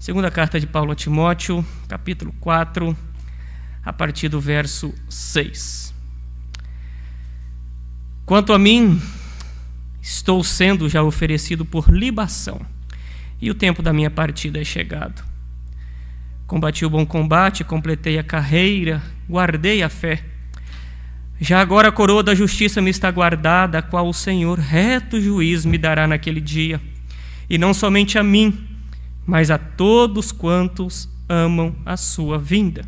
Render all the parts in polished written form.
Segunda carta de Paulo a Timóteo, capítulo 4, a partir do verso 6. Quanto a mim, estou sendo já oferecido por libação, e o tempo da minha partida é chegado. Combati o bom combate, completei a carreira, guardei a fé. Já agora a coroa da justiça me está guardada, a qual o Senhor, reto juiz, me dará naquele dia. E não somente a mim, mas a todos quantos amam a sua vinda.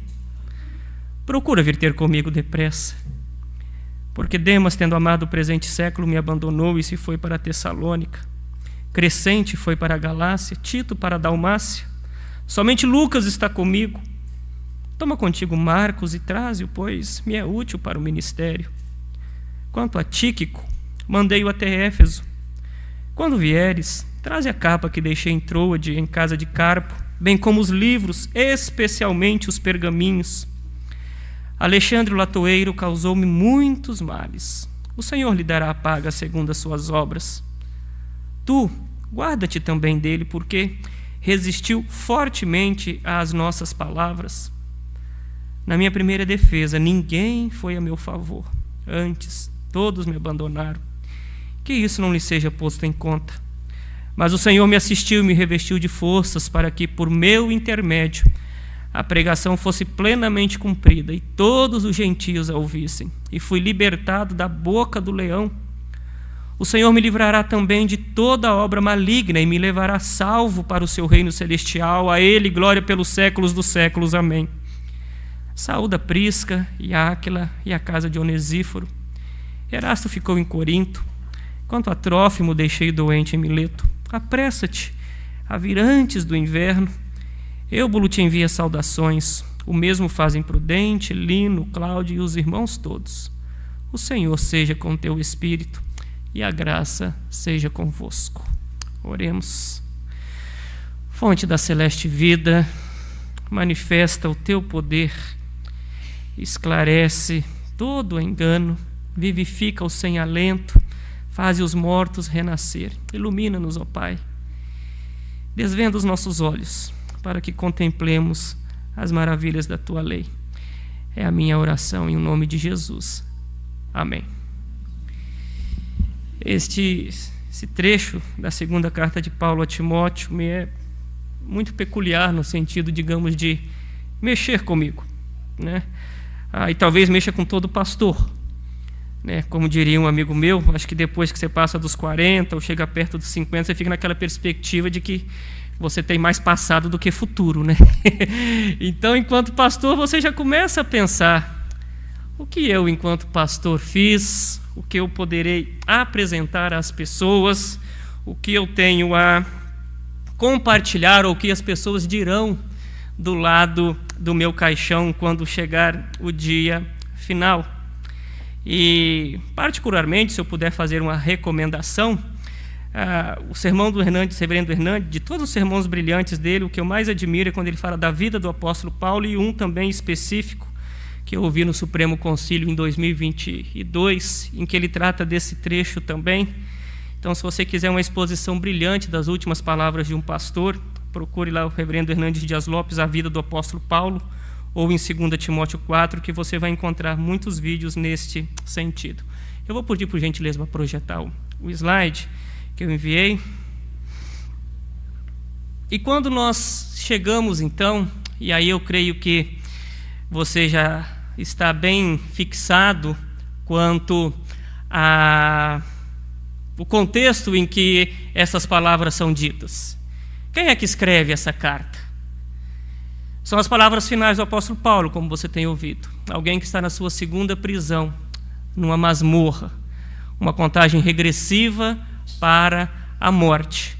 Procura vir ter comigo depressa, porque Demas, tendo amado o presente século, me abandonou e se foi para Tessalônica. Crescente foi para a Galácia, Tito para a Dalmácia. Somente Lucas está comigo. Toma contigo Marcos e traze-o, pois me é útil para o ministério. Quanto a Tíquico, mandei-o até Éfeso. Quando vieres, traze a capa que deixei em Troade, em casa de Carpo, bem como os livros, especialmente os pergaminhos. Alexandre o latoeiro causou-me muitos males. O Senhor lhe dará a paga segundo as suas obras. Tu, guarda-te também dele, porque resistiu fortemente às nossas palavras. Na minha primeira defesa, ninguém foi a meu favor. Antes, todos me abandonaram. Que isso não lhe seja posto em conta. Mas o Senhor me assistiu e me revestiu de forças para que, por meu intermédio, a pregação fosse plenamente cumprida e todos os gentios a ouvissem. E fui libertado da boca do leão. O Senhor me livrará também de toda obra maligna e me levará salvo para o seu reino celestial. A Ele glória pelos séculos dos séculos. Amém. Saúda Prisca e Áquila e a casa de Onesíforo. Erasto ficou em Corinto. Quanto a Trófimo, deixei doente em Mileto. Apressa-te a vir antes do inverno. Eubulo te envia saudações. O mesmo fazem Prudente, Lino, Cláudio e os irmãos todos. O Senhor seja com teu espírito e a graça seja convosco. Oremos. Fonte da celeste vida, manifesta o teu poder, esclarece todo o engano, vivifica o sem alento, faze os mortos renascer. Ilumina-nos, ó Pai. Desvenda os nossos olhos, para que contemplemos as maravilhas da Tua lei. É a minha oração em nome de Jesus. Amém. Esse trecho da segunda carta de Paulo a Timóteo me é muito peculiar no sentido, digamos, de mexer comigo, né? E talvez mexa com todo pastor, né? Como diria um amigo meu, acho que depois que você passa dos 40 ou chega perto dos 50, você fica naquela perspectiva de que você tem mais passado do que futuro, né? Então, enquanto pastor, você já começa a pensar: o que eu, enquanto pastor, fiz? O que eu poderei apresentar às pessoas? O que eu tenho a compartilhar, ou o que as pessoas dirão do lado do meu caixão quando chegar o dia final? E, particularmente, se eu puder fazer uma recomendação, o sermão do reverendo Hernandes, de todos os sermões brilhantes dele, o que eu mais admiro é quando ele fala da vida do apóstolo Paulo, e um também específico que eu ouvi no Supremo Concílio em 2022, em que ele trata desse trecho também. Então, se você quiser uma exposição brilhante das últimas palavras de um pastor, procure lá o reverendo Hernandes Dias Lopes, A Vida do Apóstolo Paulo, ou em 2 Timóteo 4, que você vai encontrar muitos vídeos neste sentido. Eu vou pedir, por gentileza, para projetar o slide que eu enviei. E quando nós chegamos, então, e aí eu creio que você já está bem fixado quanto o contexto em que essas palavras são ditas. Quem é que escreve essa carta? São as palavras finais do apóstolo Paulo, como você tem ouvido. Alguém que está na sua segunda prisão, numa masmorra, uma contagem regressiva para a morte.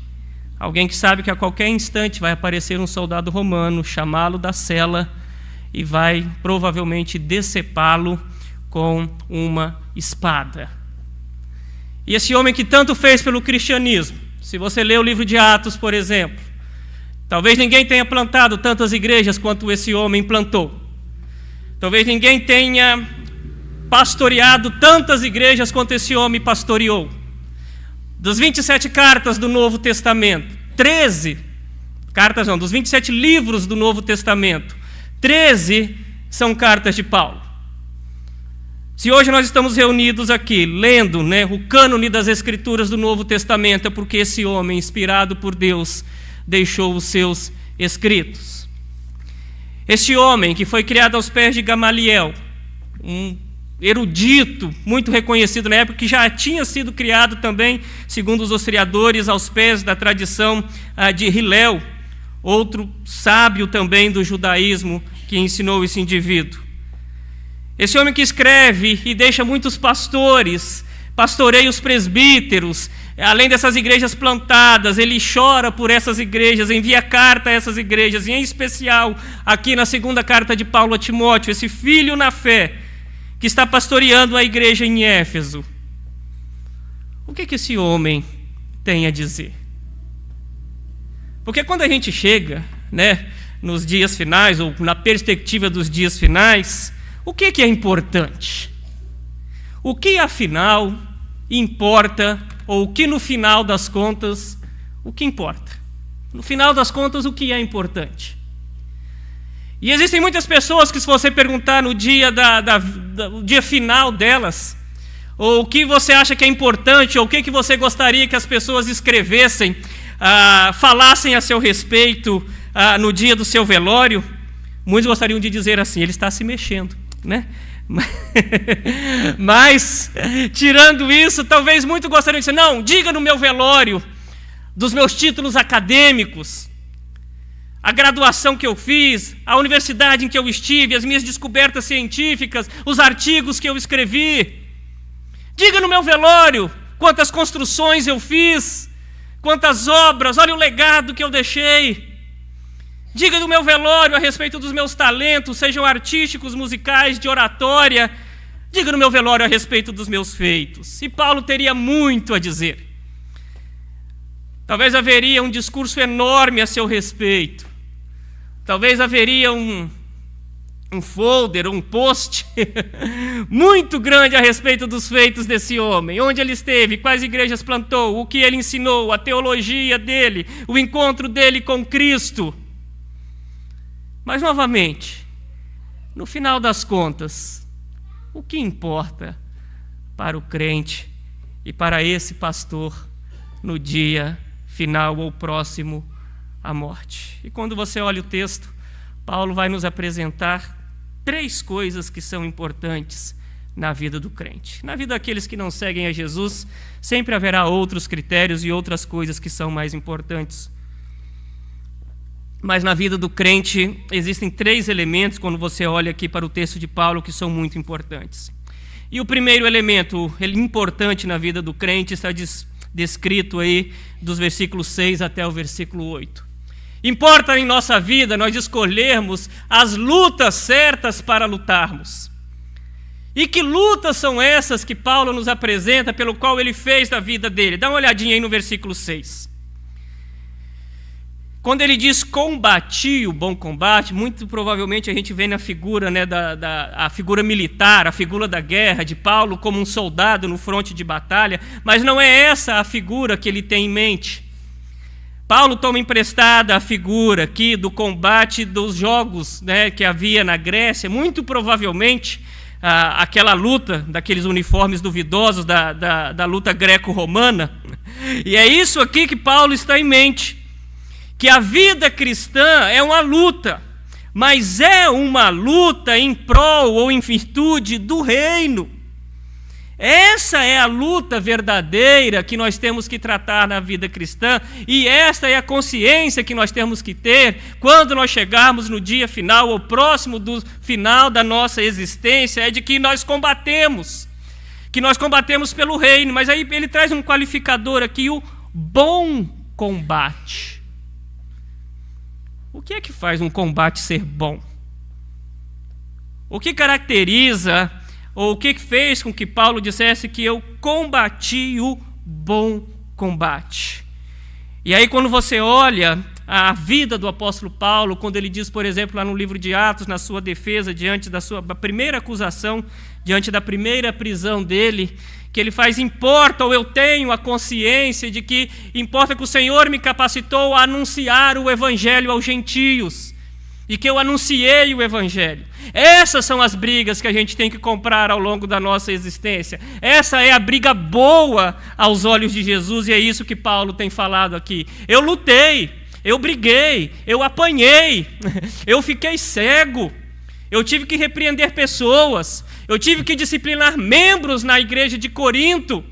Alguém que sabe que a qualquer instante vai aparecer um soldado romano, chamá-lo da cela e vai provavelmente decepá-lo com uma espada. E esse homem que tanto fez pelo cristianismo, se você ler o livro de Atos, por exemplo, talvez ninguém tenha plantado tantas igrejas quanto esse homem plantou. Talvez ninguém tenha pastoreado tantas igrejas quanto esse homem pastoreou. Das 27 cartas do Novo Testamento, 13 cartas não, dos 27 livros do Novo Testamento, 13 são cartas de Paulo. Se hoje nós estamos reunidos aqui, lendo o cânone das Escrituras do Novo Testamento, é porque esse homem, inspirado por Deus, deixou os seus escritos. Este homem, que foi criado aos pés de Gamaliel, um erudito, muito reconhecido na época, que já tinha sido criado também, segundo os historiadores, aos pés da tradição de Hilel, outro sábio também do judaísmo, que ensinou esse indivíduo. Esse homem que escreve e deixa muitos pastores, pastoreia os presbíteros, além dessas igrejas plantadas, ele chora por essas igrejas, envia carta a essas igrejas, e em especial aqui na segunda carta de Paulo a Timóteo, esse filho na fé, que está pastoreando a igreja em Éfeso. O que esse homem tem a dizer? Porque quando a gente chega, nos dias finais, ou na perspectiva dos dias finais, o que é importante? O que afinal importa, ou o que no final das contas, o que importa? No final das contas, o que é importante? E existem muitas pessoas que, se você perguntar no dia o dia final delas, ou o que você acha que é importante, ou o que você gostaria que as pessoas escrevessem, falassem a seu respeito no dia do seu velório, muitos gostariam de dizer assim: ele está se mexendo, Mas, tirando isso, talvez muitos gostariam de dizer: não, diga no meu velório dos meus títulos acadêmicos, a graduação que eu fiz, a universidade em que eu estive, as minhas descobertas científicas, os artigos que eu escrevi. Diga no meu velório quantas construções eu fiz, quantas obras, olha o legado que eu deixei. Diga no meu velório a respeito dos meus talentos, sejam artísticos, musicais, de oratória. Diga no meu velório a respeito dos meus feitos. E Paulo teria muito a dizer. Talvez haveria um discurso enorme a seu respeito. Talvez haveria um folder, um post muito grande a respeito dos feitos desse homem. Onde ele esteve, quais igrejas plantou, o que ele ensinou, a teologia dele, o encontro dele com Cristo. Mas, novamente, no final das contas, o que importa para o crente e para esse pastor no dia final ou próximo à morte? E quando você olha o texto, Paulo vai nos apresentar 3 coisas que são importantes na vida do crente. Na vida daqueles que não seguem a Jesus, sempre haverá outros critérios e outras coisas que são mais importantes. Mas na vida do crente existem 3 elementos, quando você olha aqui para o texto de Paulo, que são muito importantes. E o primeiro elemento importante na vida do crente está descrito aí dos versículos 6 até o versículo 8. Importa em nossa vida nós escolhermos as lutas certas para lutarmos. E que lutas são essas que Paulo nos apresenta, pelo qual ele fez da vida dele? Dá uma olhadinha aí no versículo 6. Quando ele diz combati o bom combate, muito provavelmente a gente vê na figura, a figura militar, a figura da guerra, de Paulo como um soldado no fronte de batalha, mas não é essa a figura que ele tem em mente. Paulo toma emprestada a figura aqui do combate dos jogos que havia na Grécia, muito provavelmente aquela luta daqueles uniformes duvidosos da luta greco-romana. E é isso aqui que Paulo está em mente. Que a vida cristã é uma luta, mas é uma luta em prol ou em virtude do reino. Essa é a luta verdadeira que nós temos que tratar na vida cristã, e esta é a consciência que nós temos que ter quando nós chegarmos no dia final, ou próximo do final da nossa existência, é de que nós combatemos pelo reino. Mas aí ele traz um qualificador aqui, o bom combate. O que é que faz um combate ser bom? O que caracteriza, ou o que fez com que Paulo dissesse que eu combati o bom combate? E aí quando você olha a vida do apóstolo Paulo, quando ele diz, por exemplo, lá no livro de Atos, na sua defesa, diante da sua primeira acusação, diante da primeira prisão dele, que ele faz: importa, ou eu tenho a consciência de que importa que o Senhor me capacitou a anunciar o evangelho aos gentios, e que eu anunciei o evangelho. Essas são as brigas que a gente tem que comprar ao longo da nossa existência. Essa é a briga boa aos olhos de Jesus, e é isso que Paulo tem falado aqui. Eu lutei, eu briguei, eu apanhei, eu fiquei cego, eu tive que repreender pessoas, eu tive que disciplinar membros na igreja de Corinto,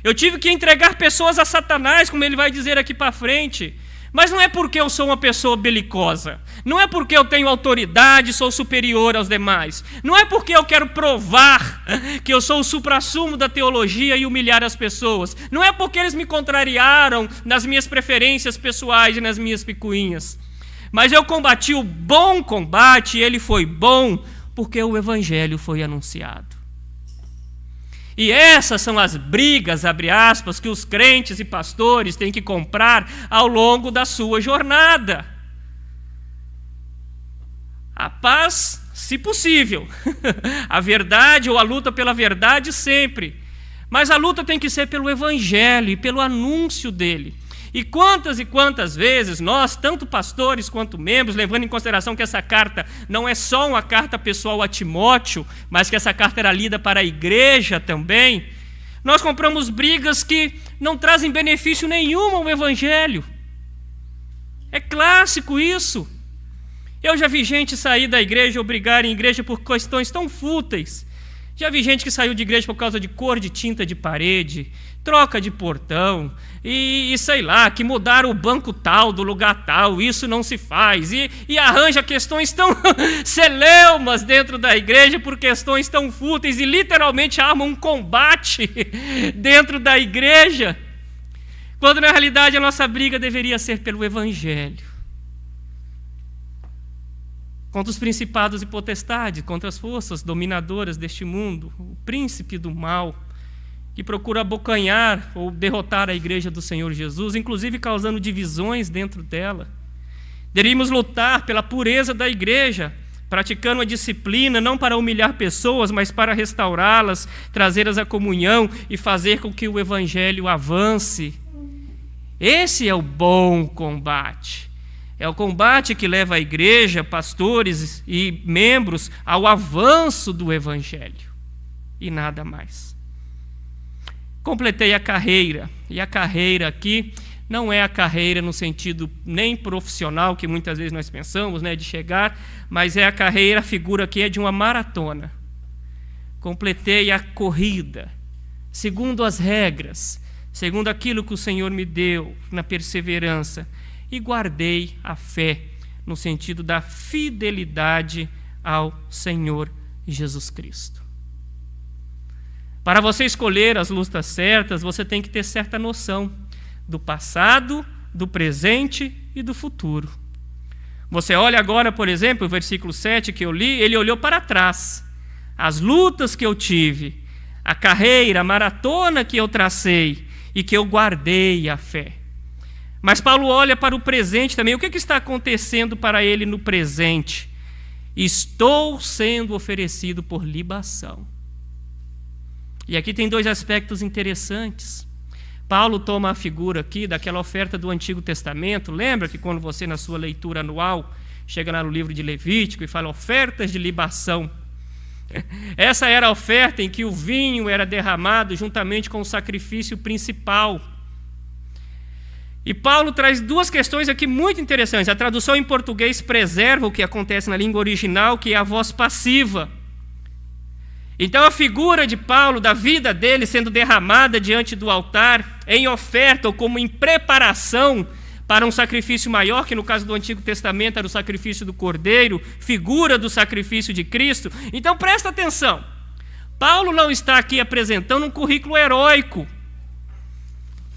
eu tive que entregar pessoas a Satanás, como ele vai dizer aqui para frente. Mas não é porque eu sou uma pessoa belicosa, não é porque eu tenho autoridade e sou superior aos demais, não é porque eu quero provar que eu sou o suprassumo da teologia e humilhar as pessoas, não é porque eles me contrariaram nas minhas preferências pessoais e nas minhas picuinhas, mas eu combati o bom combate, e ele foi bom porque o evangelho foi anunciado. E essas são as brigas, abre aspas, que os crentes e pastores têm que comprar ao longo da sua jornada. A paz, se possível. A verdade ou a luta pela verdade sempre. Mas a luta tem que ser pelo evangelho e pelo anúncio dele. E quantas vezes nós, tanto pastores quanto membros, levando em consideração que essa carta não é só uma carta pessoal a Timóteo, mas que essa carta era lida para a igreja também, nós compramos brigas que não trazem benefício nenhum ao evangelho. É clássico isso. Eu já vi gente sair da igreja ou brigar em igreja por questões tão fúteis. Já vi gente que saiu de igreja por causa de cor de tinta de parede, troca de portão, e sei lá, que mudaram o banco tal do lugar tal, isso não se faz, e arranja questões tão celeumas dentro da igreja por questões tão fúteis, e literalmente arma um combate dentro da igreja, quando na realidade a nossa briga deveria ser pelo evangelho. Contra os principados e potestades, contra as forças dominadoras deste mundo, o príncipe do mal, que procura abocanhar ou derrotar a igreja do Senhor Jesus, inclusive causando divisões dentro dela. Deveríamos lutar pela pureza da igreja, praticando a disciplina, não para humilhar pessoas, mas para restaurá-las, trazê-las à comunhão e fazer com que o evangelho avance. Esse é o bom combate. É o combate que leva a igreja, pastores e membros ao avanço do evangelho. E nada mais. Completei a carreira. E a carreira aqui não é a carreira no sentido nem profissional, que muitas vezes nós pensamos, né, de chegar, mas é a carreira, a figura aqui é de uma maratona. Completei a corrida, segundo as regras, segundo aquilo que o Senhor me deu, na perseverança, e guardei a fé, no sentido da fidelidade ao Senhor Jesus Cristo. Para você escolher as lutas certas, você tem que ter certa noção do passado, do presente e do futuro. Você olha agora, por exemplo, o versículo 7 que eu li, ele olhou para trás. As lutas que eu tive, a carreira, a maratona que eu tracei e que eu guardei a fé. Mas Paulo olha para o presente também. O que está acontecendo para ele no presente? Estou sendo oferecido por libação. E aqui tem dois aspectos interessantes. Paulo toma a figura aqui daquela oferta do Antigo Testamento. Lembra que quando você, na sua leitura anual, chega lá no livro de Levítico e fala ofertas de libação. Essa era a oferta em que o vinho era derramado juntamente com o sacrifício principal. E Paulo traz duas questões aqui muito interessantes. A tradução em português preserva o que acontece na língua original, que é a voz passiva. Então a figura de Paulo, da vida dele sendo derramada diante do altar, em oferta ou como em preparação para um sacrifício maior, que no caso do Antigo Testamento era o sacrifício do Cordeiro, figura do sacrifício de Cristo. Então presta atenção, Paulo não está aqui apresentando um currículo heróico.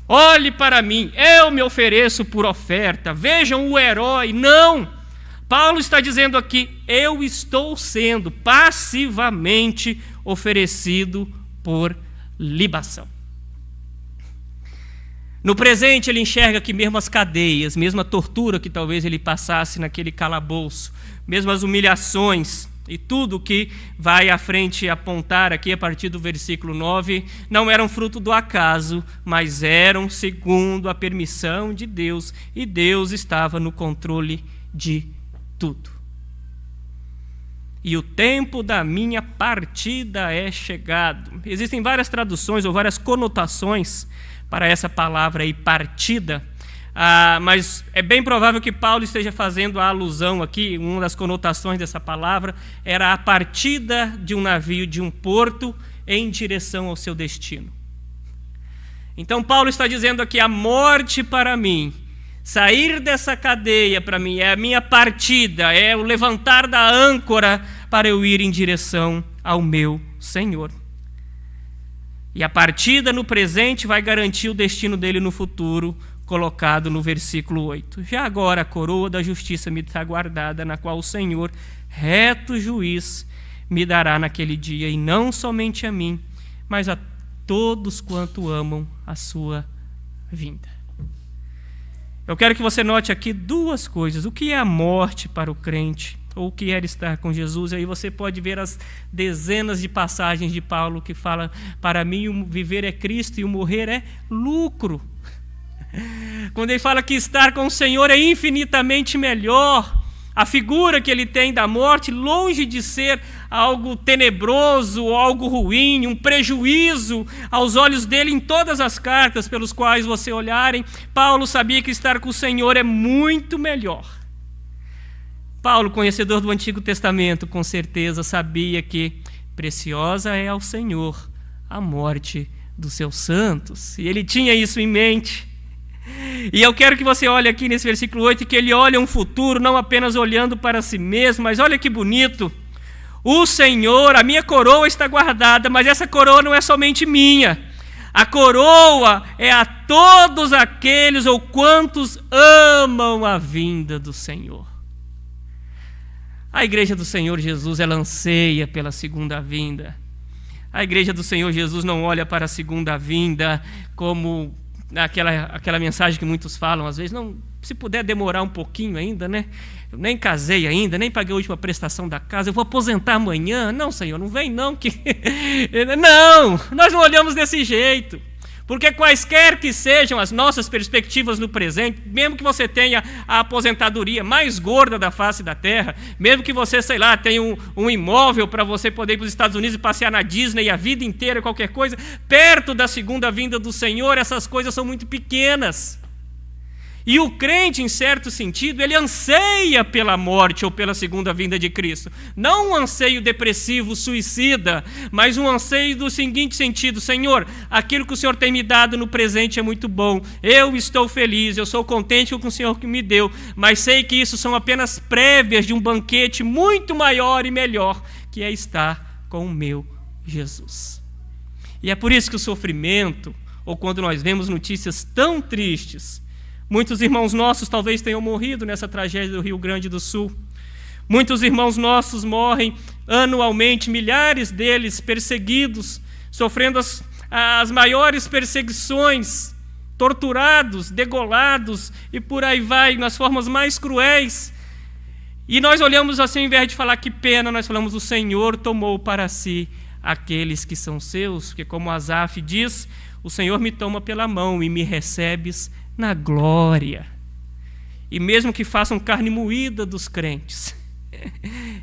Olhe para mim, eu me ofereço por oferta, vejam o herói. Não, Paulo está dizendo aqui, eu estou sendo passivamente oferecido por libação. No presente ele enxerga que mesmo as cadeias, mesmo a tortura que talvez ele passasse naquele calabouço, mesmo as humilhações e tudo que vai à frente apontar aqui a partir do versículo 9, não eram fruto do acaso, mas eram segundo a permissão de Deus, e Deus estava no controle de tudo. E o tempo da minha partida é chegado. Existem várias traduções ou várias conotações para essa palavra aí, partida, mas é bem provável que Paulo esteja fazendo a alusão aqui, uma das conotações dessa palavra era a partida de um navio de um porto em direção ao seu destino. Então Paulo está dizendo aqui, a morte para mim, sair dessa cadeia para mim é a minha partida, é o levantar da âncora para eu ir em direção ao meu Senhor. E a partida no presente vai garantir o destino dele no futuro, colocado no versículo 8. Já agora a coroa da justiça me está guardada, na qual o Senhor, reto juiz, me dará naquele dia, e não somente a mim, mas a todos quanto amam a sua vinda. Eu quero que você note aqui duas coisas. O que é a morte para o crente? Ou o que era estar com Jesus? Aí você pode ver as dezenas de passagens de Paulo que fala, para mim o viver é Cristo e o morrer é lucro. Quando ele fala que estar com o Senhor é infinitamente melhor, a figura que ele tem da morte, longe de ser algo tenebroso, algo ruim, um prejuízo aos olhos dele em todas as cartas pelos quais você olharem, Paulo sabia que estar com o Senhor é muito melhor. Paulo, conhecedor do Antigo Testamento, com certeza sabia que preciosa é ao Senhor a morte dos seus santos, e ele tinha isso em mente. E eu quero que você olhe aqui nesse versículo 8, que ele olha um futuro, não apenas olhando para si mesmo, mas olha que bonito. O Senhor, a minha coroa está guardada, mas essa coroa não é somente minha. A coroa é a todos aqueles ou quantos amam a vinda do Senhor. A igreja do Senhor Jesus, ela anseia pela segunda vinda. A igreja do Senhor Jesus não olha para a segunda vinda como aquela mensagem que muitos falam às vezes, não, se puder demorar um pouquinho ainda, né? Eu nem casei ainda, nem paguei a última prestação da casa, eu vou aposentar amanhã. Não, Senhor, não vem não. Não, nós não olhamos desse jeito. Porque quaisquer que sejam as nossas perspectivas no presente, mesmo que você tenha a aposentadoria mais gorda da face da terra, mesmo que você, sei lá, tenha um imóvel para você poder ir para os Estados Unidos e passear na Disney a vida inteira, qualquer coisa, perto da segunda vinda do Senhor, essas coisas são muito pequenas. E o crente, em certo sentido, ele anseia pela morte ou pela segunda vinda de Cristo. Não um anseio depressivo, suicida, mas um anseio do seguinte sentido: Senhor, aquilo que o Senhor tem me dado no presente é muito bom. Eu estou feliz, eu sou contente com o Senhor que me deu, mas sei que isso são apenas prévias de um banquete muito maior e melhor, que é estar com o meu Jesus. E é por isso que o sofrimento, ou quando nós vemos notícias tão tristes, muitos irmãos nossos talvez tenham morrido nessa tragédia do Rio Grande do Sul. Muitos irmãos nossos morrem anualmente, milhares deles perseguidos, sofrendo as maiores perseguições, torturados, degolados e por aí vai, nas formas mais cruéis. E nós olhamos assim, ao invés de falar que pena, nós falamos: o Senhor tomou para si aqueles que são seus, porque como Asaf diz, o Senhor me toma pela mão e me recebes na glória. E mesmo que façam carne moída dos crentes,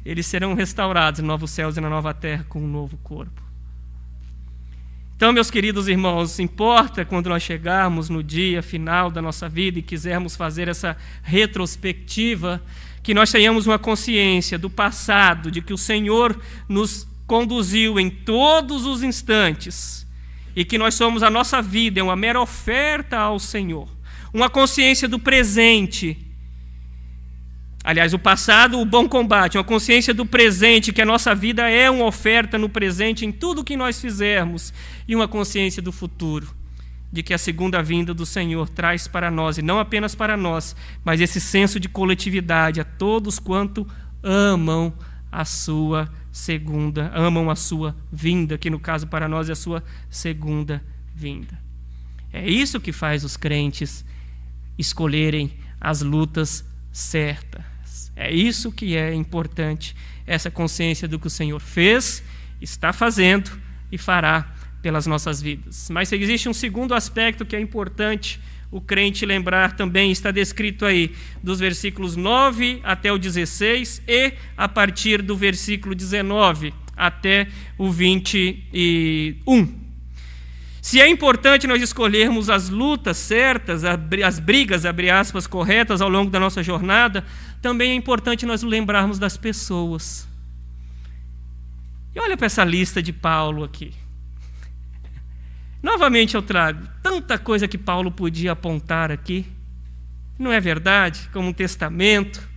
eles serão restaurados em novos céus e na nova terra com um novo corpo. Então, meus queridos irmãos, importa quando nós chegarmos no dia final da nossa vida e quisermos fazer essa retrospectiva, que nós tenhamos uma consciência do passado, de que o Senhor nos conduziu em todos os instantes e que nós somos, a nossa vida é uma mera oferta ao Senhor. Uma consciência do presente, aliás, o passado, o bom combate, uma consciência do presente, que a nossa vida é uma oferta no presente em tudo que nós fizermos, e uma consciência do futuro, de que a segunda vinda do Senhor traz para nós, e não apenas para nós, mas esse senso de coletividade a todos quanto amam a sua vinda, que no caso para nós é a sua segunda vinda. É isso que faz os crentes escolherem as lutas certas. É isso que é importante, essa consciência do que o Senhor fez, está fazendo e fará pelas nossas vidas. Mas existe um segundo aspecto que é importante o crente lembrar também, está descrito aí dos versículos 9 até o 16 e a partir do versículo 19 até o 21. Se é importante nós escolhermos as lutas certas, as brigas, abre aspas, corretas ao longo da nossa jornada, também é importante nós lembrarmos das pessoas. E olha para essa lista de Paulo aqui. Novamente eu trago tanta coisa que Paulo podia apontar aqui. Não é verdade? Como um testamento,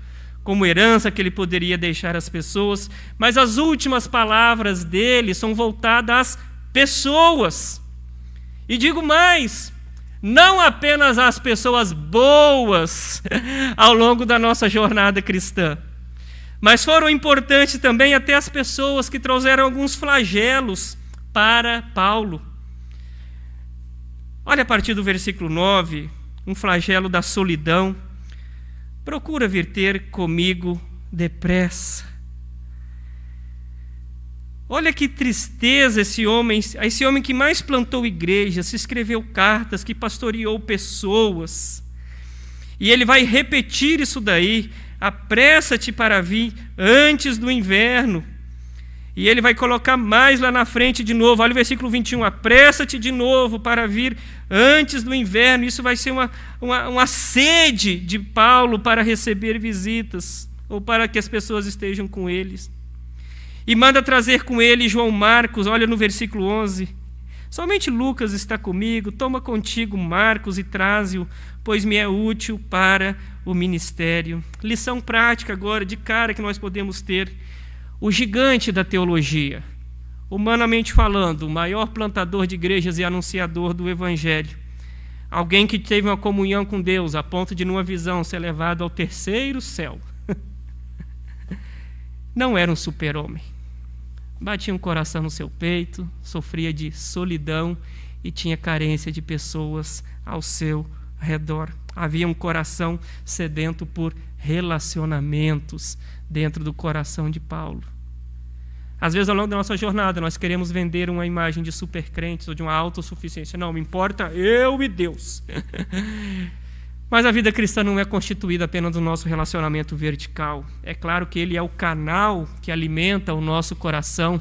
como herança que ele poderia deixar às pessoas. Mas as últimas palavras dele são voltadas às pessoas. E digo mais, não apenas às pessoas boas ao longo da nossa jornada cristã, mas foram importantes também até as pessoas que trouxeram alguns flagelos para Paulo. Olha a partir do versículo 9, um flagelo da solidão. Procura vir ter comigo depressa. Olha que tristeza esse homem que mais plantou igrejas, se escreveu cartas, que pastoreou pessoas. E ele vai repetir isso daí, apressa-te para vir antes do inverno. E ele vai colocar mais lá na frente de novo. Olha o versículo 21. Apressa-te de novo para vir antes do inverno. Isso vai ser uma sede de Paulo para receber visitas, ou para que as pessoas estejam com eles. E manda trazer com ele João Marcos. Olha no versículo 11. Somente Lucas está comigo. Toma contigo Marcos e traze-o, pois me é útil para o ministério. Lição prática agora, de cara, que nós podemos ter. O gigante da teologia, humanamente falando, o maior plantador de igrejas e anunciador do evangelho, alguém que teve uma comunhão com Deus a ponto de, numa visão, ser levado ao terceiro céu, não era um super-homem. Batia um coração no seu peito, sofria de solidão e tinha carência de pessoas ao seu redor. Havia um coração sedento por relacionamentos dentro do coração de Paulo. Às vezes, ao longo da nossa jornada, nós queremos vender uma imagem de supercrentes ou de uma autossuficiência. Não, me importa eu e Deus. Mas a vida cristã não é constituída apenas do nosso relacionamento vertical. É claro que ele é o canal que alimenta o nosso coração,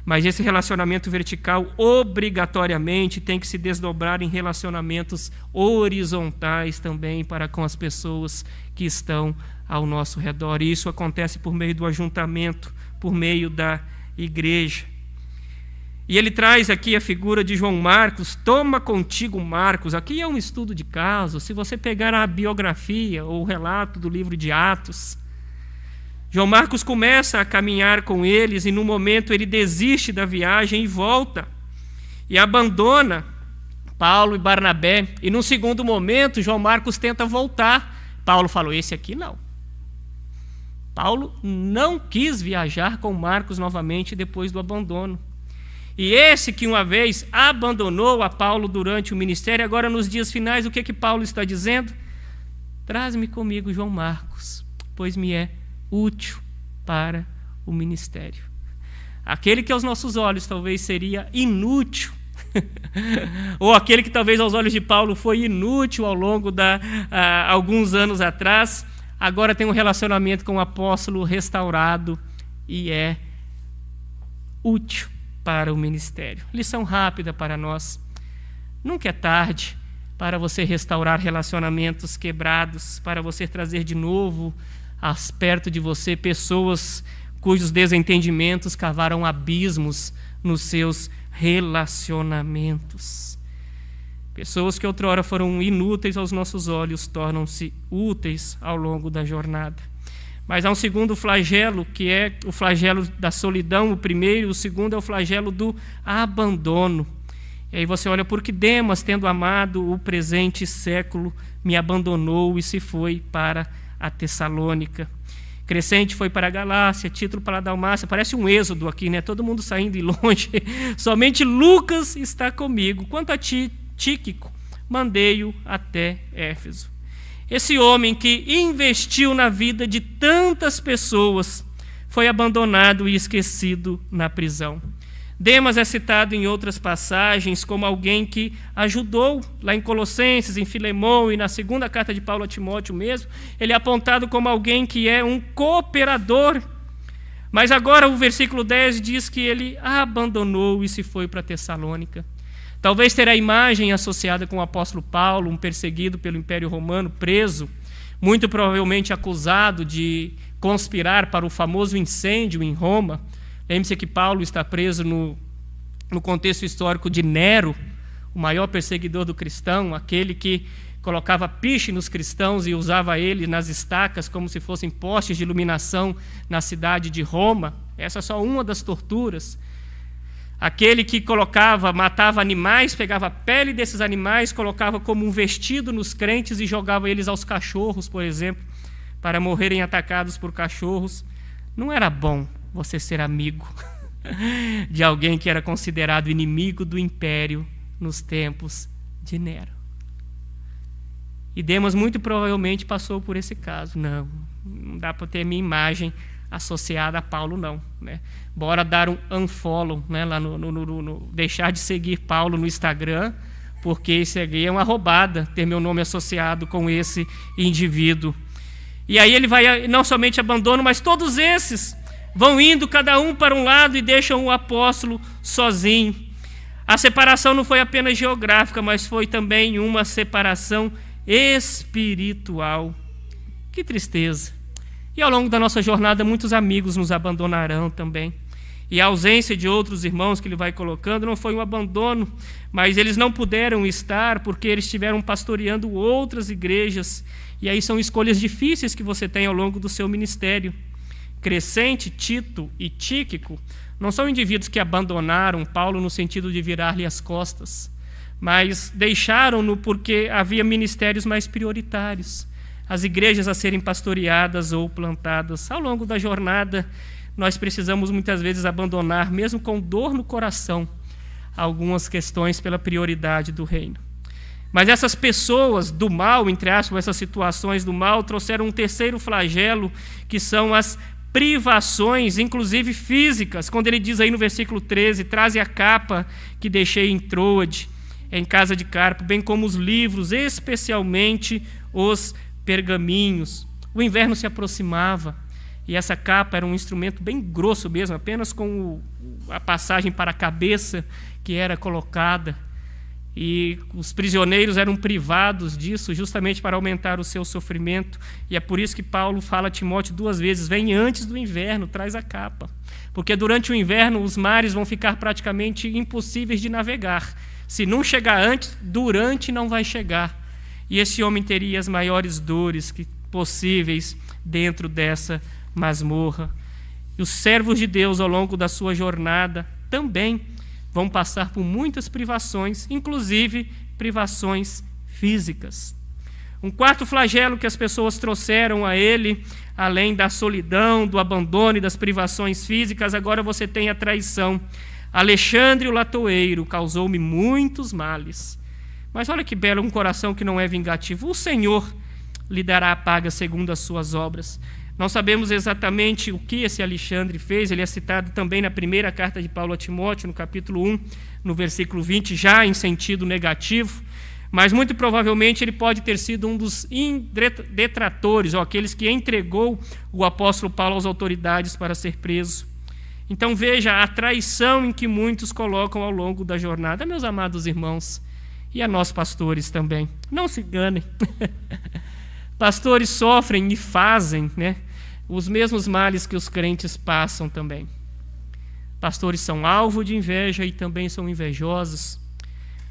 mas esse relacionamento vertical obrigatoriamente tem que se desdobrar em relacionamentos horizontais também para com as pessoas que estão ao nosso redor. E isso acontece por meio do ajuntamento, por meio da igreja. E ele traz aqui a figura de João Marcos. Toma contigo Marcos. Aqui é um estudo de caso. Se você pegar a biografia ou o relato do livro de Atos, João Marcos começa a caminhar com eles e, no momento, ele desiste da viagem e volta. E abandona Paulo e Barnabé. E, no segundo momento, João Marcos tenta voltar. Paulo falou, esse aqui não. Paulo não quis viajar com Marcos novamente depois do abandono. E esse que uma vez abandonou a Paulo durante o ministério, agora nos dias finais, o que Paulo está dizendo? Traz-me comigo João Marcos, pois me é útil para o ministério. Aquele que aos nossos olhos talvez seria inútil, ou aquele que talvez aos olhos de Paulo foi inútil ao longo alguns anos atrás, agora tem um relacionamento com o apóstolo restaurado e é útil para o ministério. Lição rápida para nós. Nunca é tarde para você restaurar relacionamentos quebrados, para você trazer de novo perto de você pessoas cujos desentendimentos cavaram abismos nos seus relacionamentos. Pessoas que outrora foram inúteis aos nossos olhos tornam-se úteis ao longo da jornada. Mas há um segundo flagelo, que é o flagelo da solidão, o primeiro. O segundo é o flagelo do abandono. E aí você olha, porque Demas, tendo amado o presente século, me abandonou e se foi para a Tessalônica. Crescente foi para a Galácia, Título para a Dalmácia. Parece um êxodo aqui, né? Todo mundo saindo de longe. Somente Lucas está comigo. Quanto a ti, Tíquico, mandei-o até Éfeso. Esse homem que investiu na vida de tantas pessoas foi abandonado e esquecido na prisão. Demas é citado em outras passagens como alguém que ajudou, lá em Colossenses, em Filemão e na segunda carta de Paulo a Timóteo mesmo, ele é apontado como alguém que é um cooperador. Mas agora o versículo 10 diz que ele abandonou e se foi para Tessalônica. Talvez ter a imagem associada com o apóstolo Paulo, um perseguido pelo Império Romano, preso, muito provavelmente acusado de conspirar para o famoso incêndio em Roma. Lembre-se que Paulo está preso no contexto histórico de Nero, o maior perseguidor do cristão, aquele que colocava piche nos cristãos e usava ele nas estacas como se fossem postes de iluminação na cidade de Roma. Essa é só uma das torturas. Aquele que matava animais, pegava a pele desses animais, colocava como um vestido nos crentes e jogava eles aos cachorros, por exemplo, para morrerem atacados por cachorros. Não era bom você ser amigo de alguém que era considerado inimigo do império nos tempos de Nero. E Demas muito provavelmente passou por esse caso. Não dá para ter minha imagem associada a Paulo, não. Né? Bora dar um unfollow, né? Lá deixar de seguir Paulo no Instagram, porque isso aqui é uma roubada, ter meu nome associado com esse indivíduo. E aí ele vai, não somente abandono, mas todos esses vão indo cada um para um lado e deixam o apóstolo sozinho. A separação não foi apenas geográfica, mas foi também uma separação espiritual. Que tristeza. E ao longo da nossa jornada, muitos amigos nos abandonarão também. E a ausência de outros irmãos que ele vai colocando não foi um abandono, mas eles não puderam estar porque eles estiveram pastoreando outras igrejas. E aí são escolhas difíceis que você tem ao longo do seu ministério. Crescente, Tito e Tíquico não são indivíduos que abandonaram Paulo no sentido de virar-lhe as costas, mas deixaram-no porque havia ministérios mais prioritários, as igrejas a serem pastoreadas ou plantadas. Ao longo da jornada, nós precisamos muitas vezes abandonar, mesmo com dor no coração, algumas questões pela prioridade do reino. Mas essas pessoas do mal, entre aspas, essas situações do mal, trouxeram um terceiro flagelo, que são as privações, inclusive físicas, quando ele diz aí no versículo 13, traze a capa que deixei em Troade, em casa de Carpo, bem como os livros, especialmente os pergaminhos. O inverno se aproximava, e essa capa era um instrumento bem grosso mesmo, apenas com a passagem para a cabeça que era colocada, e os prisioneiros eram privados disso justamente para aumentar o seu sofrimento. E é por isso que Paulo fala a Timóteo 2 vezes, vem antes do inverno, traz a capa. Porque durante o inverno os mares vão ficar praticamente impossíveis de navegar. Se não chegar antes, durante não vai chegar. E esse homem teria as maiores dores possíveis dentro dessa masmorra. E os servos de Deus ao longo da sua jornada também vão passar por muitas privações, inclusive privações físicas. Um quarto flagelo que as pessoas trouxeram a ele, além da solidão, do abandono e das privações físicas, agora você tem a traição. Alexandre o latoeiro causou-me muitos males. Mas olha que belo, um coração que não é vingativo. O Senhor lhe dará a paga segundo as suas obras. Não sabemos exatamente o que esse Alexandre fez, ele é citado também na primeira carta de Paulo a Timóteo, no capítulo 1, no versículo 20, já em sentido negativo, mas muito provavelmente ele pode ter sido um dos detratores, ou aqueles que entregou o apóstolo Paulo às autoridades para ser preso. Então veja a traição em que muitos colocam ao longo da jornada. Meus amados irmãos, e a nós pastores também, não se enganem. Pastores sofrem e fazem, né, os mesmos males que os crentes passam também. Pastores são alvo de inveja e também são invejosos.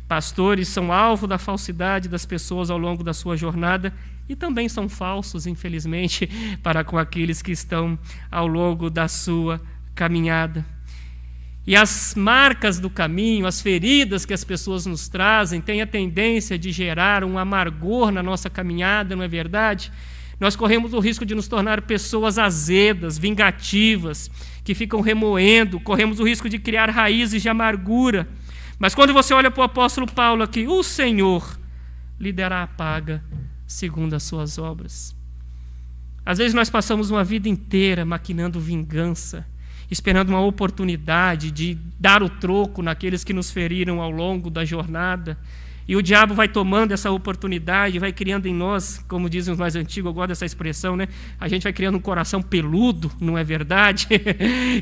Pastores são alvo da falsidade das pessoas ao longo da sua jornada e também são falsos, infelizmente, para com aqueles que estão ao longo da sua caminhada. E as marcas do caminho, as feridas que as pessoas nos trazem, têm a tendência de gerar um amargor na nossa caminhada, não é verdade? Nós corremos o risco de nos tornar pessoas azedas, vingativas, que ficam remoendo, corremos o risco de criar raízes de amargura. Mas quando você olha para o apóstolo Paulo aqui, o Senhor lhe dará a paga segundo as suas obras. Às vezes nós passamos uma vida inteira maquinando vingança, esperando uma oportunidade de dar o troco naqueles que nos feriram ao longo da jornada. E o diabo vai tomando essa oportunidade, vai criando em nós, como dizem os mais antigos, eu gosto dessa expressão, né? A gente vai criando um coração peludo, não é verdade?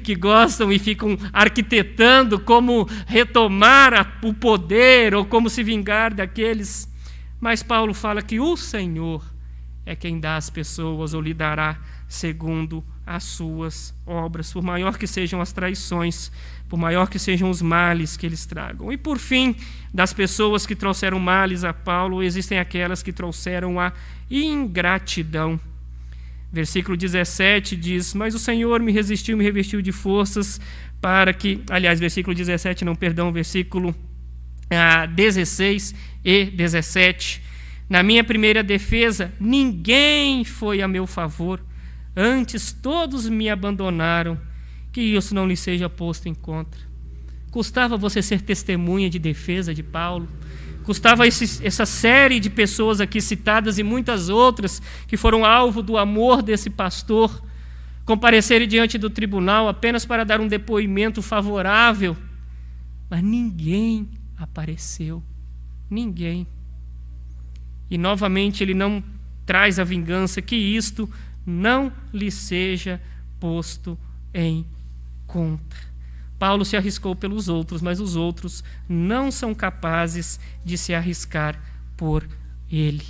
Que gostam e ficam arquitetando como retomar o poder ou como se vingar daqueles. Mas Paulo fala que o Senhor é quem dá às pessoas ou lhe dará segundo as suas obras, por maior que sejam as traições, por maior que sejam os males que eles tragam. E por fim, das pessoas que trouxeram males a Paulo, existem aquelas que trouxeram a ingratidão. Versículo 17 diz: mas o Senhor me resistiu, me revestiu de forças para que... Aliás, versículo 17, não, perdão, versículo 16 e 17. Na minha primeira defesa, ninguém foi a meu favor, antes todos me abandonaram, que isso não lhe seja posto em conta. Custava você ser testemunha de defesa de Paulo? Custava essa série de pessoas aqui citadas e muitas outras que foram alvo do amor desse pastor, comparecerem diante do tribunal apenas para dar um depoimento favorável? Mas ninguém apareceu. Ninguém. E novamente ele não traz a vingança, que isto não lhe seja posto em conta. Paulo se arriscou pelos outros, mas os outros não são capazes de se arriscar por ele.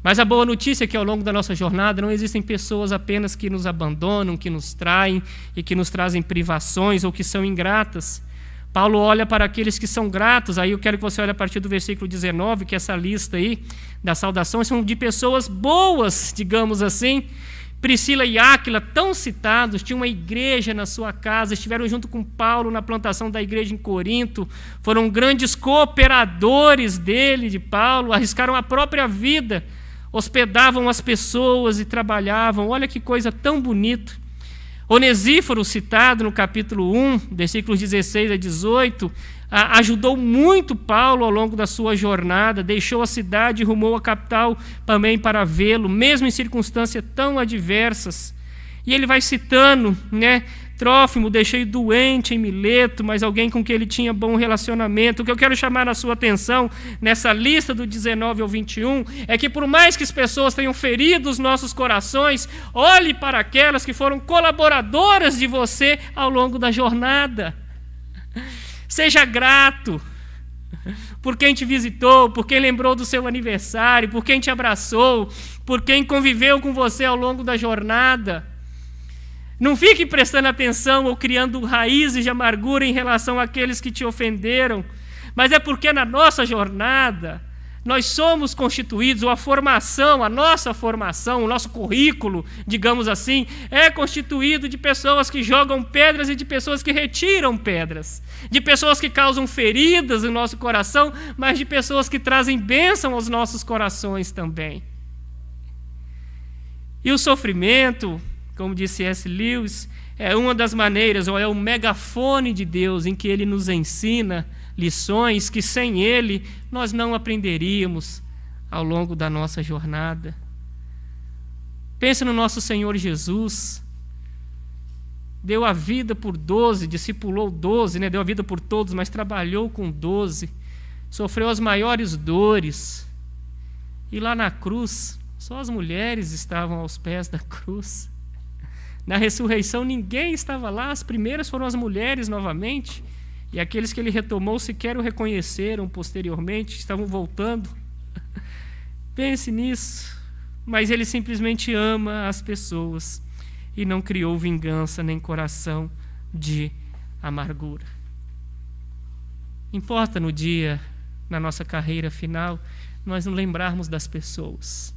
Mas a boa notícia é que ao longo da nossa jornada não existem pessoas apenas que nos abandonam, que nos traem e que nos trazem privações ou que são ingratas. Paulo olha para aqueles que são gratos. Aí eu quero que você olhe a partir do versículo 19, que essa lista aí das saudações são de pessoas boas, digamos assim. Priscila e Áquila, tão citados, tinham uma igreja na sua casa, estiveram junto com Paulo na plantação da igreja em Corinto, foram grandes cooperadores dele, de Paulo, arriscaram a própria vida, hospedavam as pessoas e trabalhavam. Olha que coisa tão bonita. Onesíforo, citado no capítulo 1, versículos 16 a 18, ajudou muito Paulo ao longo da sua jornada, deixou a cidade e rumou à capital também para vê-lo, mesmo em circunstâncias tão adversas. E ele vai citando, né? Trófimo, deixei doente em Mileto, mas alguém com quem ele tinha bom relacionamento. O que eu quero chamar a sua atenção nessa lista do 19 ao 21 é que, por mais que as pessoas tenham ferido os nossos corações, olhe para aquelas que foram colaboradoras de você ao longo da jornada. Seja grato por quem te visitou, por quem lembrou do seu aniversário, por quem te abraçou, por quem conviveu com você ao longo da jornada. Não fique prestando atenção ou criando raízes de amargura em relação àqueles que te ofenderam, mas é porque na nossa jornada nós somos constituídos, ou a nossa formação, o nosso currículo, digamos assim, é constituído de pessoas que jogam pedras e de pessoas que retiram pedras, de pessoas que causam feridas no nosso coração, mas de pessoas que trazem bênção aos nossos corações também. E o sofrimento, como disse S. Lewis, é uma das maneiras, ou é o megafone de Deus em que Ele nos ensina lições que sem Ele nós não aprenderíamos ao longo da nossa jornada. Pense no nosso Senhor Jesus. Deu a vida por 12, discipulou 12, né? Deu a vida por todos, mas trabalhou com 12. Sofreu as maiores dores. E lá na cruz, só as mulheres estavam aos pés da cruz. Na ressurreição ninguém estava lá, as primeiras foram as mulheres novamente, e aqueles que ele retomou sequer o reconheceram posteriormente, estavam voltando. Pense nisso. Mas ele simplesmente ama as pessoas e não criou vingança nem coração de amargura. Importa no dia, na nossa carreira final, nós nos lembrarmos das pessoas,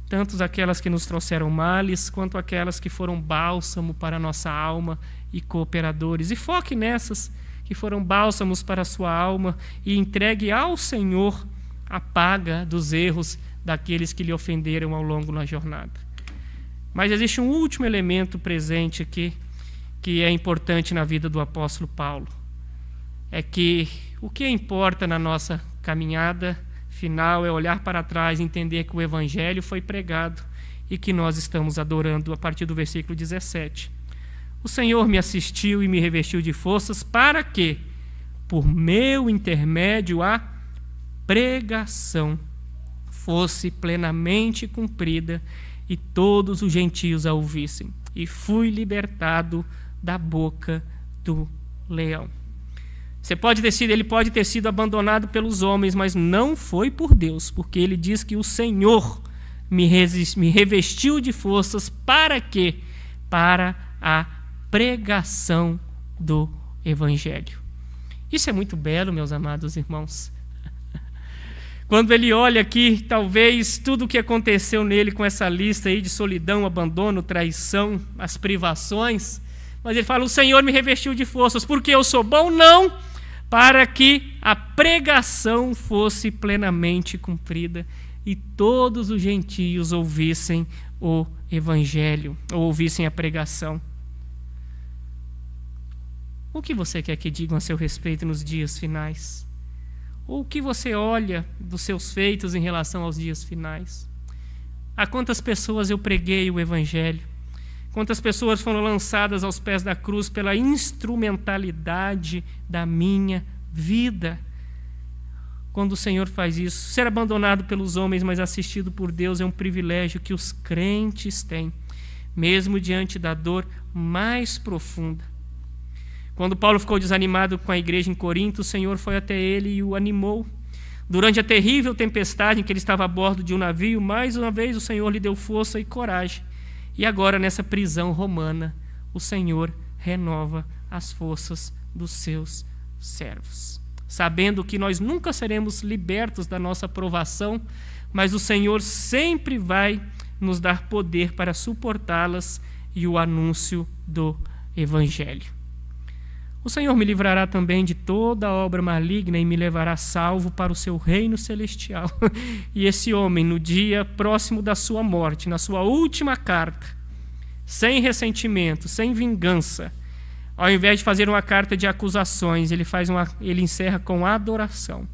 tanto aquelas que nos trouxeram males, quanto aquelas que foram bálsamo para a nossa alma e cooperadores. E foque nessas que foram bálsamos para a sua alma e entregue ao Senhor a paga dos erros daqueles que lhe ofenderam ao longo da jornada. Mas existe um último elemento presente aqui, que é importante na vida do apóstolo Paulo. É que o que importa na nossa caminhada final é olhar para trás e entender que o Evangelho foi pregado e que nós estamos adorando a partir do versículo 17. O Senhor me assistiu e me revestiu de forças para que, por meu intermédio, a pregação fosse plenamente cumprida e todos os gentios a ouvissem. E fui libertado da boca do leão. Ele pode ter sido abandonado pelos homens, mas não foi por Deus, porque ele diz que o Senhor me revestiu de forças para quê? Para a pregação do Evangelho. Isso é muito belo, meus amados irmãos. Quando ele olha aqui, talvez tudo o que aconteceu nele com essa lista aí de solidão, abandono, traição, as privações, mas ele fala, o Senhor me revestiu de forças, porque eu sou bom? Não, para que a pregação fosse plenamente cumprida e todos os gentios ouvissem o Evangelho, ou ouvissem a pregação. O que você quer que digam a seu respeito nos dias finais? Ou o que você olha dos seus feitos em relação aos dias finais? A quantas pessoas eu preguei o Evangelho? Quantas pessoas foram lançadas aos pés da cruz pela instrumentalidade da minha vida? Quando o Senhor faz isso, ser abandonado pelos homens, mas assistido por Deus, é um privilégio que os crentes têm, mesmo diante da dor mais profunda. Quando Paulo ficou desanimado com a igreja em Corinto, o Senhor foi até ele e o animou. Durante a terrível tempestade em que ele estava a bordo de um navio, mais uma vez o Senhor lhe deu força e coragem. E agora, nessa prisão romana, o Senhor renova as forças dos seus servos. Sabendo que nós nunca seremos libertos da nossa provação, mas o Senhor sempre vai nos dar poder para suportá-las e o anúncio do Evangelho. O Senhor me livrará também de toda obra maligna e me levará salvo para o seu reino celestial. E esse homem, no dia próximo da sua morte, na sua última carta, sem ressentimento, sem vingança, ao invés de fazer uma carta de acusações, ele encerra com adoração.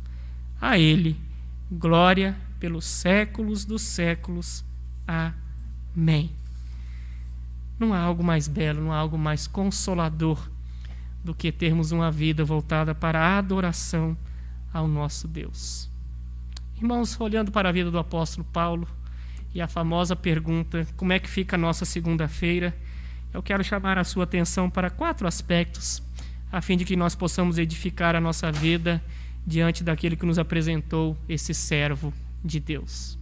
A ele, glória pelos séculos dos séculos. Amém. Não há algo mais belo, não há algo mais consolador do que termos uma vida voltada para a adoração ao nosso Deus. Irmãos, olhando para a vida do apóstolo Paulo e a famosa pergunta, como é que fica a nossa segunda-feira, eu quero chamar a sua atenção para 4 aspectos, a fim de que nós possamos edificar a nossa vida diante daquele que nos apresentou esse servo de Deus.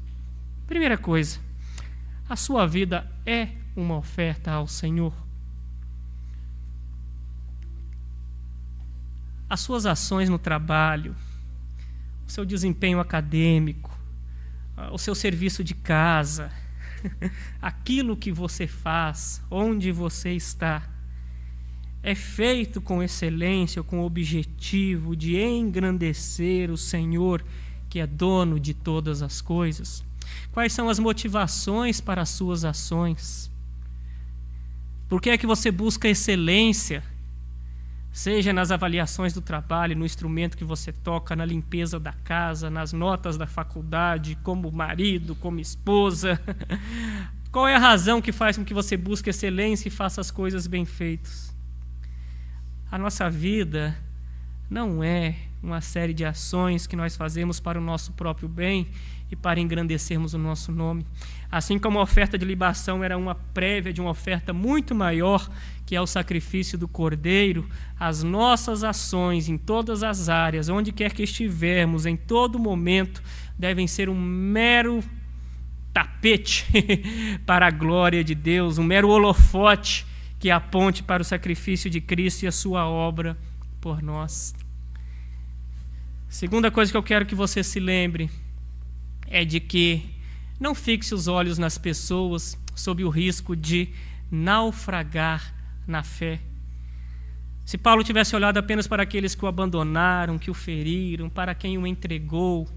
Primeira coisa, a sua vida é uma oferta ao Senhor. As suas ações no trabalho, o seu desempenho acadêmico, o seu serviço de casa, aquilo que você faz, onde você está, é feito com excelência, com o objetivo de engrandecer o Senhor, que é dono de todas as coisas? Quais são as motivações para as suas ações? Por que é que você busca excelência? Seja nas avaliações do trabalho, no instrumento que você toca, na limpeza da casa, nas notas da faculdade, como marido, como esposa. Qual é a razão que faz com que você busque excelência e faça as coisas bem feitas? A nossa vida não é uma série de ações que nós fazemos para o nosso próprio bem e para engrandecermos o nosso nome. Assim como a oferta de libação era uma prévia de uma oferta muito maior, que é o sacrifício do Cordeiro, as nossas ações em todas as áreas, onde quer que estivermos, em todo momento, devem ser um mero tapete para a glória de Deus, um mero holofote que aponte para o sacrifício de Cristo e a sua obra por nós. Segunda coisa que eu quero que você se lembre é de que não fixe os olhos nas pessoas sob o risco de naufragar na fé. Se Paulo tivesse olhado apenas para aqueles que o abandonaram, que o feriram, para quem o entregou,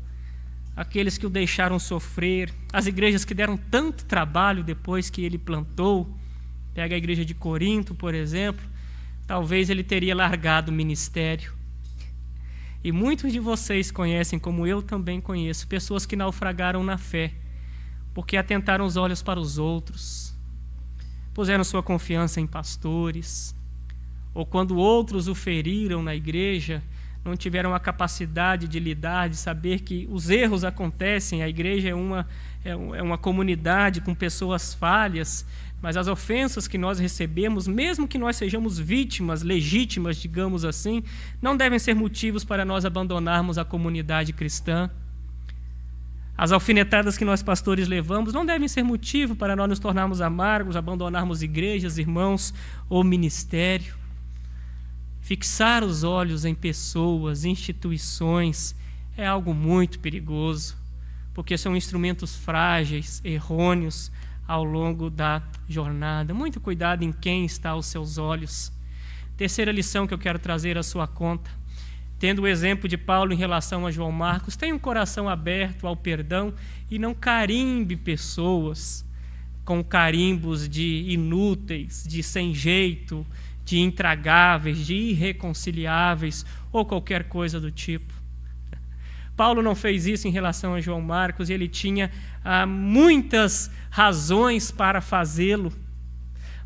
aqueles que o deixaram sofrer, as igrejas que deram tanto trabalho depois que ele plantou, pega a igreja de Corinto, por exemplo, talvez ele teria largado o ministério. E muitos de vocês conhecem, como eu também conheço, pessoas que naufragaram na fé, porque atentaram os olhos para os outros, puseram sua confiança em pastores, ou quando outros o feriram na igreja, não tiveram a capacidade de lidar, de saber que os erros acontecem. A igreja é uma comunidade com pessoas falhas, mas as ofensas que nós recebemos, mesmo que nós sejamos vítimas legítimas, digamos assim, não devem ser motivos para nós abandonarmos a comunidade cristã. As alfinetadas que nós pastores levamos não devem ser motivo para nós nos tornarmos amargos, abandonarmos igrejas, irmãos ou ministério. Fixar os olhos em pessoas, instituições, é algo muito perigoso, porque são instrumentos frágeis, errôneos ao longo da jornada. Muito cuidado em quem está aos seus olhos. Terceira lição que eu quero trazer à sua conta. Tendo o exemplo de Paulo em relação a João Marcos, tenha um coração aberto ao perdão e não carimbe pessoas com carimbos de inúteis, de sem jeito, de intragáveis, de irreconciliáveis ou qualquer coisa do tipo. Paulo não fez isso em relação a João Marcos, e ele tinha muitas razões para fazê-lo,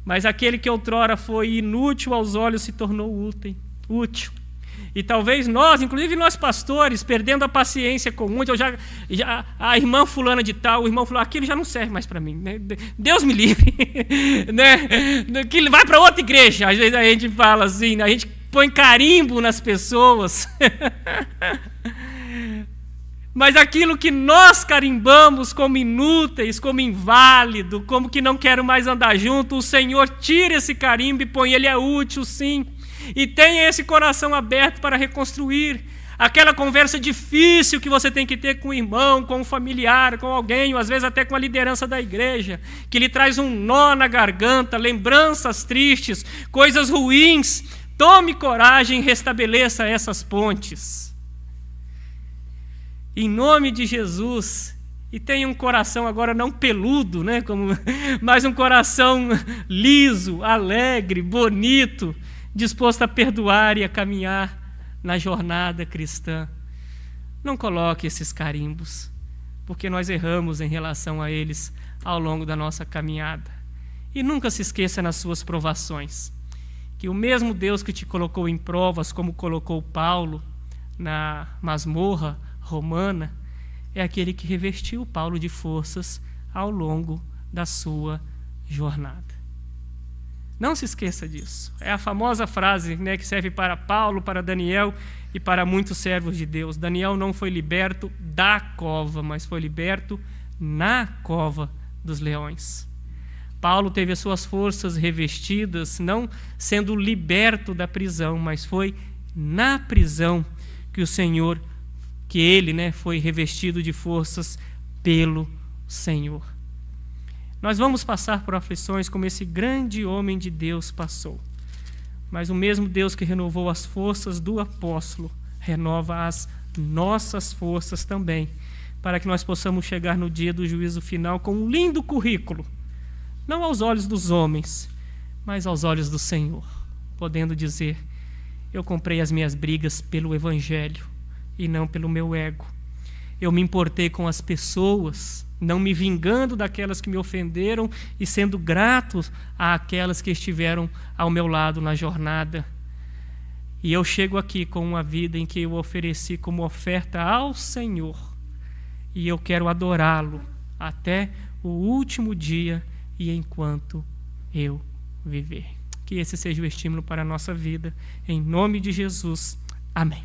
mas aquele que outrora foi inútil aos olhos se tornou útil. E talvez nós, inclusive nós pastores, perdendo a paciência com muito, a irmã fulana de tal, o irmão falou, aquilo já não serve mais para mim, né? Deus me livre, né? Que vai para outra igreja. Às vezes a gente fala assim, né? A gente põe carimbo nas pessoas. Mas aquilo que nós carimbamos como inúteis, como inválido, como que não quero mais andar junto, o Senhor tira esse carimbo e põe, ele é útil sim. E tenha esse coração aberto para reconstruir. Aquela conversa difícil que você tem que ter com o irmão, com um familiar, com alguém, ou às vezes até com a liderança da igreja, que lhe traz um nó na garganta, lembranças tristes, coisas ruins. Tome coragem e restabeleça essas pontes. Em nome de Jesus. E tenha um coração agora não peludo, né, mas um coração liso, alegre, bonito, disposto a perdoar e a caminhar na jornada cristã. Não coloque esses carimbos, porque nós erramos em relação a eles ao longo da nossa caminhada. E nunca se esqueça nas suas provações, que o mesmo Deus que te colocou em provas, como colocou Paulo na masmorra romana, é aquele que revestiu Paulo de forças ao longo da sua jornada. Não se esqueça disso. É a famosa frase, né, que serve para Paulo, para Daniel e para muitos servos de Deus. Daniel não foi liberto da cova, mas foi liberto na cova dos leões. Paulo teve as suas forças revestidas, não sendo liberto da prisão, mas foi na prisão que o Senhor, que ele, né, foi revestido de forças pelo Senhor. Nós vamos passar por aflições como esse grande homem de Deus passou. Mas o mesmo Deus que renovou as forças do apóstolo, renova as nossas forças também, para que nós possamos chegar no dia do juízo final com um lindo currículo, não aos olhos dos homens, mas aos olhos do Senhor, podendo dizer, eu comprei as minhas brigas pelo Evangelho e não pelo meu ego. Eu me importei com as pessoas, não me vingando daquelas que me ofenderam e sendo grato àquelas que estiveram ao meu lado na jornada. E eu chego aqui com uma vida em que eu ofereci como oferta ao Senhor. E eu quero adorá-lo até o último dia e enquanto eu viver. Que esse seja o estímulo para a nossa vida. Em nome de Jesus. Amém.